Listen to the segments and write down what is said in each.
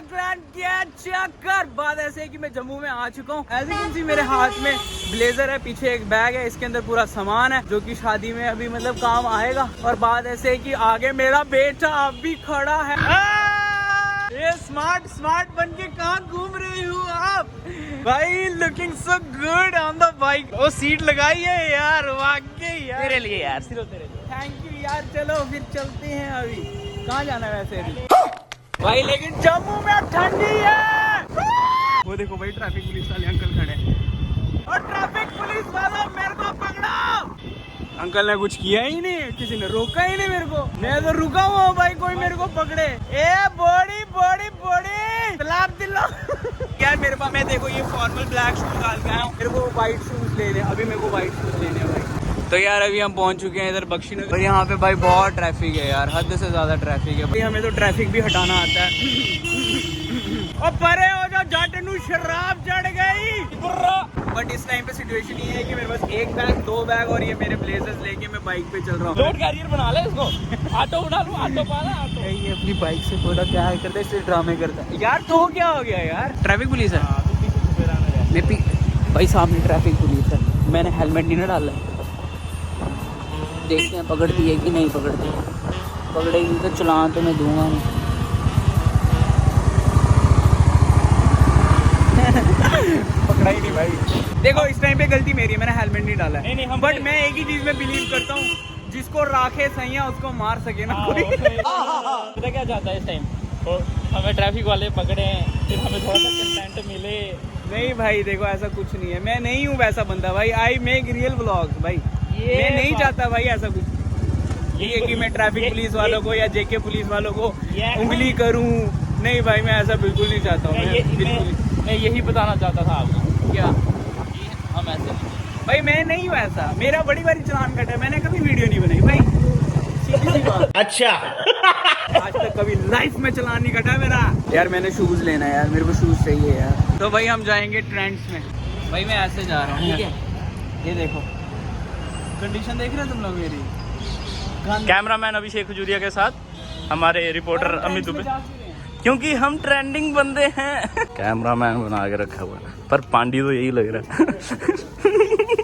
Grand क्या चक्कर। बात ऐसे है कि मैं जम्मू में आ चुका हूँ। एज यू कैन सी मेरे हाथ में ब्लेजर है, पीछे एक बैग है, इसके अंदर पूरा सामान है जो कि शादी में अभी मतलब काम आएगा। और बात ऐसे है कि आगे मेरा बेटा अभी खड़ा है। ये स्मार्ट बन के कहाँ घूम रही हूँ आप भाई। Looking so good on the bike. वो सीट लगाई है यार, वाकई यार तेरे लिए यार, सिर्फ तेरे लिए। थैंक यू यार। चलो फिर चलते हैं। अभी कहाँ जाना है वैसे अभी भाई, लेकिन जम्मू में ठंडी है। वो देखो भाई, ट्रैफिक पुलिस वाले अंकल खड़े हैं और ट्रैफिक पुलिस वाला मेरे को पकड़ा। अंकल ने कुछ किया ही नहीं, किसी ने रोका ही नहीं मेरे को। मैं तो रुका हुआ हूँ भाई, कोई मेरे को पकड़े। ए बॉडी बॉडी बॉडी तलाब दिलो यार मेरे पास। मैं देखो ये फॉर्मल ब्लैक शूज निकाल के आया हूँ, मेरे को व्हाइट शूज लेने। अभी मेरे को व्हाइट शूज लेने हैं भाई। तो यार अभी हम पहुंच चुके हैं इधर बख्शीनगर। और यहाँ पे भाई बहुत ट्रैफिक है यार, हद से ज्यादा ट्रैफिक है भाई। हमें तो ट्रैफिक भी हटाना आता है। और परे हो जाओ, जाटनू शराब चढ़ गई। बट इस टाइम पे सिचुएशन ये है कि मेरे पास एक बैग, 2 बैग और ये मेरे ब्लेजर्स लेके मैं बाइक पे चल रहा हूँ। लोड कैरियर बना ले इसको। ऑटो बना लो, ऑटो पाला ऑटो। ये अपनी बाइक से थोड़ा क्या करता है, इससे ड्रामे करता है यार। तो क्या हो गया यार, ट्रैफिक पुलिस है भाई, सामने ट्रैफिक पुलिस है। मैंने हेलमेट नहीं ना डाला। देखते हैं पकड़ती है कि नहीं पकड़ती है। पकड़ेगी तो चलान तो मैं दूंगा नहीं। पकड़ा ही नहीं भाई। देखो इस टाइम पे गलती मेरी है, मैंने हेलमेट नहीं डाला है। नहीं, बट मैं एक ही चीज में बिलीव करता हूँ, जिसको राखे सैया उसको मार सके ना कोई। पता क्या चाहता है इस टाइम, तो हमें ट्रैफिक वाले पकड़े, फिर हमें थोड़ा सा कंटेंट मिले। नहीं भाई देखो ऐसा कुछ नहीं है, मैं नहीं हूँ वैसा बंदा भाई। आई मेक रियल व्लॉग्स भाई। मैं नहीं चाहता भाई ऐसा कुछ, ये कि मैं ट्रैफिक पुलिस वालों को या जेके पुलिस वालों को उंगली करूँ। नहीं भाई मैं ऐसा बिल्कुल नहीं चाहता हूँ। मैं यही बताना चाहता था आपको, क्या हम ऐसे नहीं। भाई मैं नहीं हूँ ऐसा। मेरा बड़ी बारी चलान कटा है, मैंने कभी वीडियो नहीं बनाई भाई, सीधी सी बात। अच्छा आज तक कभी लाइफ में चलान नहीं कटा मेरा। यार मैंने शूज लेना है यार, मेरे को शूज चाहिए यार। तो भाई हम जाएंगे ट्रेंड्स में। भाई मैं ऐसे जा रहा हूँ, ठीक है। ये देखो कंडीशन देख रहे हो तुम लोग मेरी। कैमरामैन अभिषेक खजूरिया के साथ हमारे रिपोर्टर अमित दुबे, क्योंकि हम ट्रेंडिंग बंदे हैं। कैमरामैन बना के रखा हुआ है, पर पांडी तो यही लग रहा है।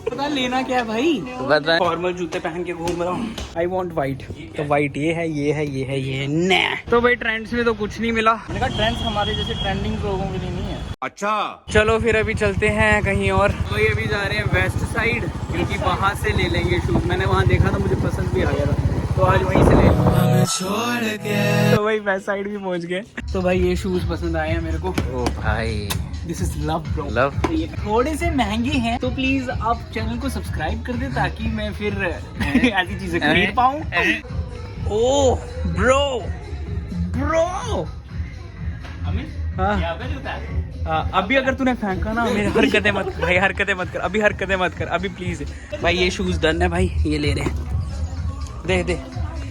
पता लेना क्या है भाई, बताएं। फॉर्मल जूते पहन के घूम रहा हूँ। आई वॉन्ट व्हाइट, तो व्हाइट ये है, ये है, ये है, ये है ना। तो भाई ट्रेंड्स में तो कुछ नहीं मिला। मैंने कहा ट्रेंड्स हमारे जैसे ट्रेंडिंग लोगों के लिए नहीं है। अच्छा चलो फिर अभी चलते हैं कहीं और। तो ये अभी जा रहे हैं वेस्ट साइड, क्योंकि वहाँ से ले लेंगे शूज। मैंने वहाँ देखा था, मुझे पसंद भी आ गया था, तो आज वहीं से ले लेंगे। तो भाई वेस्ट साइड भी पहुँच गए। तो भाई ये शूज पसंद आए हैं मेरे को। ओ भाई this is love bro. Love. ये थोड़े से महंगे हैं, तो प्लीज आप चैनल को सब्सक्राइब कर दे, ताकि मैं फिर ऐसी चीजें खरीद पाऊँ। Oh bro bro. हाँ अभी अगर तूने फेंका ना, मेरी हरकतें मत कर भाई, हरकतें मत कर अभी, हरकतें मत कर अभी प्लीज। भाई ये शूज डन है भाई, ये ले रहे हैं। दे दे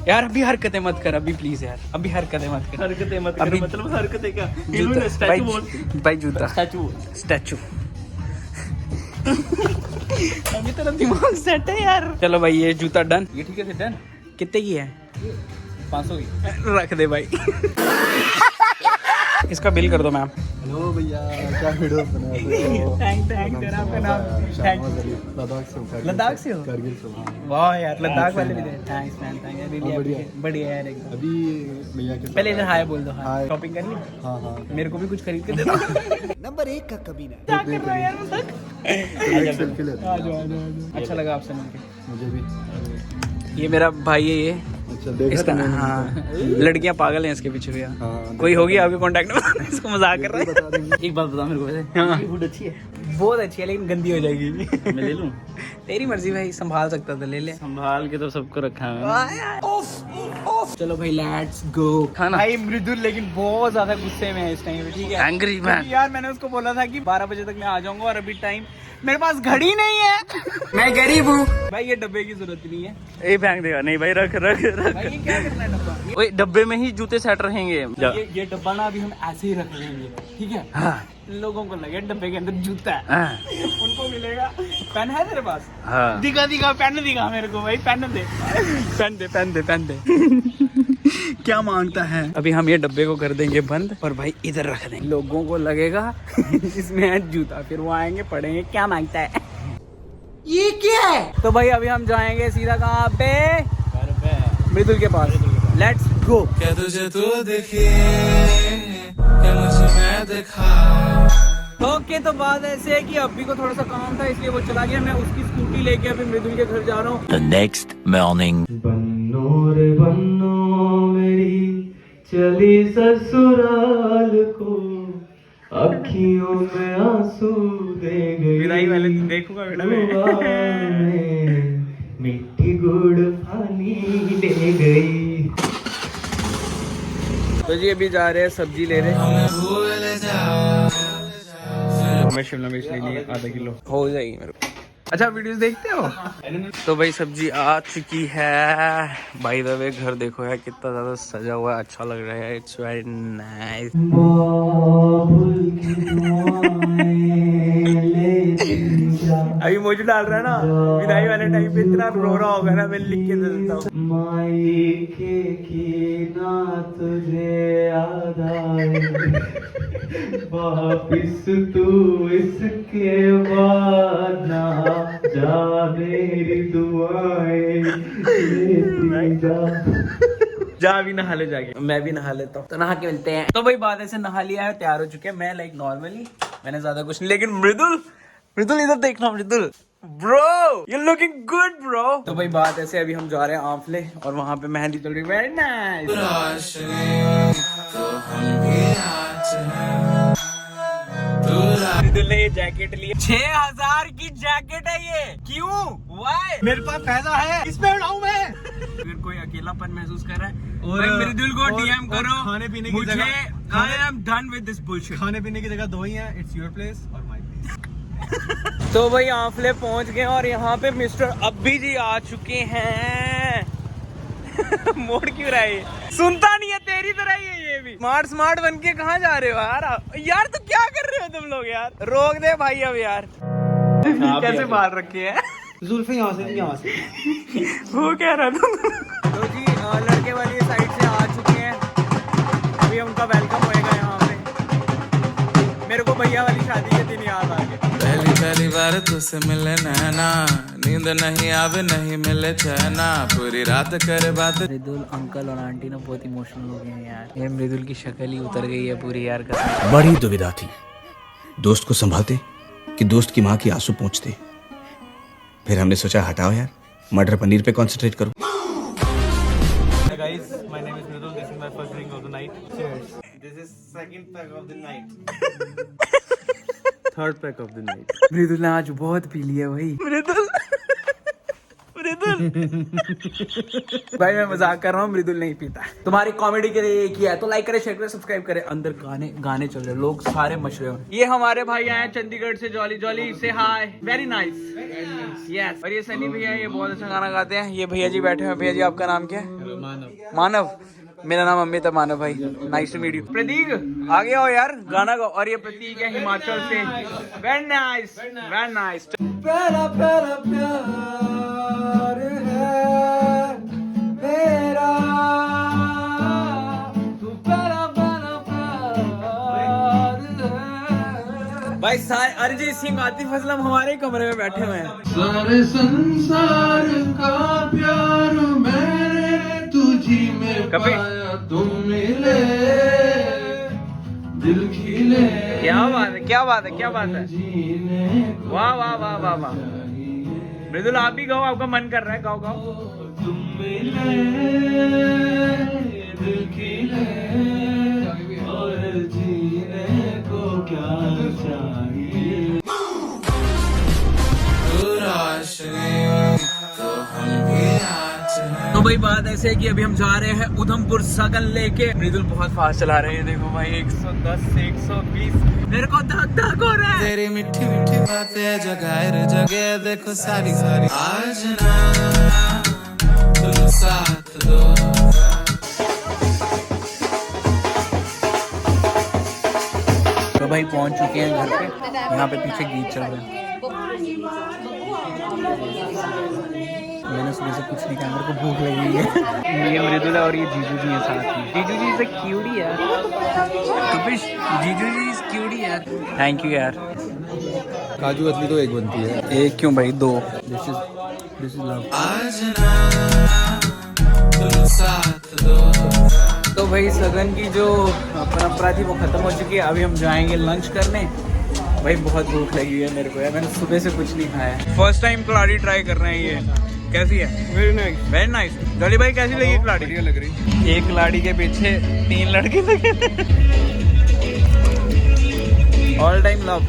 यार, अभी हरकतें मत कर अभी प्लीज यार, अभी हरकतें मत कर। हरकतें मत अभी कर, मतलब हरकतें क्या? जूता भाई, भाई जूता स्टैचू। स्टैचू। अभी तेरा दिमाग सेट है यार। चलो भाई ये जूता डन। ये ठीक है फिर डन। कितने की है? 500 की रख दे भाई। इसका बिल कर दो मैम। हेलो भैया, क्या वीडियो बना रहे हो? थैंक तेरा आपका नाम। लद्दाख से हो? कारगिल से हूँ। वाह यार, लद्दाख वाले भी दे। Thanks man, thank you really appreciate. बढ़िया यार एकदम। अभी भैया के पहले इधर हाय बोल दो। हाय। शॉपिंग कर ली? हाँ हाँ, मेरे को भी कुछ खरीद के दे दो। नंबर 1 का कभी ना। क्या कर रहा है यार तक? एक सेल्फी लेते आ हैं। जाओ आ जाओ आ जाओ। अच्छा लगा आपसे मिलके। मुझे भी। ये मेरा भाई है ये। अच्छा देखा इसका तुमने? हाँ, लड़कियां पागल हैं इसके पीछे भैया। हाँ, कोई होगी आपके कांटेक्ट में? इसको मजाक कर रहा बता देंगे। है। एक बात बता मेरे को वैसे। हाँ। ये हुड अच्छी है, बहुत अच्छी है, लेकिन गंदी हो जाएगी। मैं ले लूं? तेरी मर्जी भाई, संभाल सकता तो ले ले। संभाल के तो सबको रखा है। चलो भाई लेट्स गो। खाना। भाई मृदुल लेकिन बहुत ज्यादा गुस्से में है इस टाइम पे, ठीक है। Angry man. यार मैंने उसको बोला था कि 12 बजे तक मैं आ जाऊंगा, और अभी टाइम मेरे पास घड़ी नहीं है। मैं गरीब हूँ भाई, ये डब्बे की जरूरत नहीं है। ये फेंक देगा नहीं भाई, रख रख रख। भाई ये क्या करना है डब्बा? ओए डब्बे में ही जूते सेट रहेंगे। ये डब्बा ना अभी हम ऐसे ही रख लेंगे, ठीक है। हाँ लोगों को लगे डब्बे के अंदर जूता है, हाँ उनको मिलेगा। पेन है तेरे पास? हाँ। दिखा दिखा पेन दिखा मेरे को भाई, पेन दे पेन दे पेन दे पेन दे। क्या मांगता है। अभी हम ये डब्बे को कर देंगे बंद और भाई इधर रख देंगे। लोगों को लगेगा इसमें है जूता, फिर वो आएंगे पढ़ेंगे क्या मांगता है, ये क्या है। तो भाई अभी हम जाएंगे सीधा कहाँ पे, मृदुल के पास। Let's go. क्या तुझे तू दिखी, क्या मुझे मैं दिखा। ओके तो बात ऐसे है कि अभी को थोड़ा सा काम था इसलिए वो चला गया। मैं उसकी स्कूटी लेके अभी मृदुल के घर जा रहा हूँ। The next morning. बन्नो रे बन्नो मेरी चली ससुराल को, अखियों में आंसू दे गई। विदाई वाले दिन देखूंगा बेटा मैं। मिट्टी गुड़ पानी ले गई। तो जी अभी जा रहे हैं सब्जी ले रहे हैं। भूल जा हमें शिमला मिर्च लेनी है आधा किलो, हो जाएगी मेरे को। अच्छा वीडियोस देखते हो। तो भाई सब्जी आ चुकी है। बाय द वे घर देखो यार कितना ज्यादा सजा हुआ है, अच्छा लग रहा है। It's very nice. अभी मुझे डाल रहा है ना विदाई वाले टाइम पे, इतना रो रहा होगा ना, मैं लिख के दे देता हूँ। माई की ना तुझे याद आए वापिस तू इसके बाद ना जा, मेरी दुआएं लेती जा। जा भी नहा ले जाके, मैं भी नहा लेता हूँ। तो नहा के मिलते हैं। तो भाई बात ऐसे नहा लिया है, तैयार हो चुके हैं। मैं लाइक नॉर्मली, मैंने ज्यादा कुछ नहीं, लेकिन मृदुल इधर देखना। Mridul bro you looking good bro. तो भाई बात ऐसे अभी हम जा रहे हैं आंवले और वहाँ पे मेहंदी चल रही है। Very nice. मृदुल ने ये जैकेट ली, 6000 की जैकेट है ये। क्यों? वाई? मेरे पास पैसा है, इस पे उड़ाऊं मैं। फिर कोई अकेलापन महसूस कर रहा है और मृदुल को डीएम करो। खाने पीने की मुझे जगह, I am done with this bullshit. खाने पीने की जगह दो ही है, इट्स योर प्लेस और माय प्लेस। तो भाई आंवले पहुंच गए और यहाँ पे मिस्टर अब्बी जी आ चुके हैं। मोड़ क्यों रहा है, सुनता नहीं है, तेरी तरह ही है ये भी। स्मार्ट बन के कहाँ जा रहे हो यार तो क्या कर रहे हो तुम लोग यार। रोक दे भाई अब यार। कैसे बाल रखे हैं जुल्फे यहाँ से यहाँ से। वो कह रहा तुम। तो जी लड़के वाली साइड से आ चुके हैं, अभी उनका वेलकम होएगा यहाँ पे। मेरे को भैया वाली शादी के दिन याद आ गया। पहली बार तुझसे मिले नैना, नींद नहीं आवे नहीं मिले चैना, पूरी रात करे बात। मृदुल अंकल और आंटी ना बहुत इमोशनल हो गए हैं यार। ये मृदुल की शक्ल ही उतर गई है पूरी यार। बड़ी दुविधा थी, दोस्त को संभालते कि दोस्त की माँ की आंसू पोंछते। फिर हमने सोचा हटाओ यार, मटर पनीर पे कंसंट्रेट करो। Guys, my name is Mridul. This is my first drink of the night. Cheers. This is second pack of the night. Third pack of the night. मृदुल ने आज बहुत पी लिया भाई। मृदुल भाई मैं मजाक कर रहा हूँ, मृदुल नहीं पीता। तुम्हारी कॉमेडी के लिए एक ही है, तो लाइक करे, शेयर करे, सब्सक्राइब करे। अंदर गाने चल रहे, लोग सारे मच रहे हो। ये हमारे भाई आए चंडीगढ़ से, जॉली से हाय, वेरी नाइस यस। और ये सनी भैया, ये बहुत अच्छा गाना गाते हैं। ये भैया जी बैठे हैं। भैया जी आपका नाम क्या है? मानव। मेरा नाम अमित है। मानव भाई, नाइस टू मीट यू। प्रतीक आगे आओ यार, गाना गाओ। और ये प्रतीक है हिमाचल से। Very nice very nice. पहला पहला प्यार है मेरा, तू पहला पहला प्यार है। भाई सारे अरिजीत सिंह, आतिफ असलम हमारे कमरे में बैठे हुए हैं। सारे संसार का प्यार मैंने तुझी में पाया, तुम मिले दिल खिले। क्या बात है, क्या बात है, क्या बात है। वाह वाह वाह वाह वाह। मृदुल आप भी गाओ, आपका मन कर रहा है, गाओ गाओ। तुम मिले दिल खिले और जीने को क्या चाहिए। तो भाई बात ऐसे है कि अभी हम जा रहे हैं उधमपुर सगन लेके। मृदुल बहुत फास्ट चला रहे हैं, देखो भाई 110 से 120। मेरे को धक हो रहा है। तेरी मीठी मीठी बातें जगाए रे जगह, देखो सारी सारी आज ना तुम साथ दो। तो भाई पहुंच चुके हैं घर पे। यहाँ पे पीछे गीत चल रहा है। मैंने सुबह से कुछ नहीं खाया, मेरे को भूख लगी है। ये मृदुला और ये जीजू जी हैं साथ में। जीजू जी इज अ क्यूटी यार। कपिश, जीजू जी इज क्यूटी यार। थैंक यू यार। काजू कतली तो एक बनती है। एक क्यों भाई, 2। This is love. आज ना चलो साथ दो। तो भाई सगन की जो परंपरा थी वो खत्म हो चुकी है। अभी हम जाएंगे लंच करने। भाई बहुत भूख लगी है मेरे को यार, मैंने सुबह से कुछ नहीं खाया। फर्स्ट टाइम कलाड़ी ट्राई कर रहे हैं। ये कैसी है? Very nice. Very nice. गली भाई कैसी लगी कलाड़ी? बढ़िया लग रही। एक कलाड़ी के पीछे 3 लड़के लगे। All time love.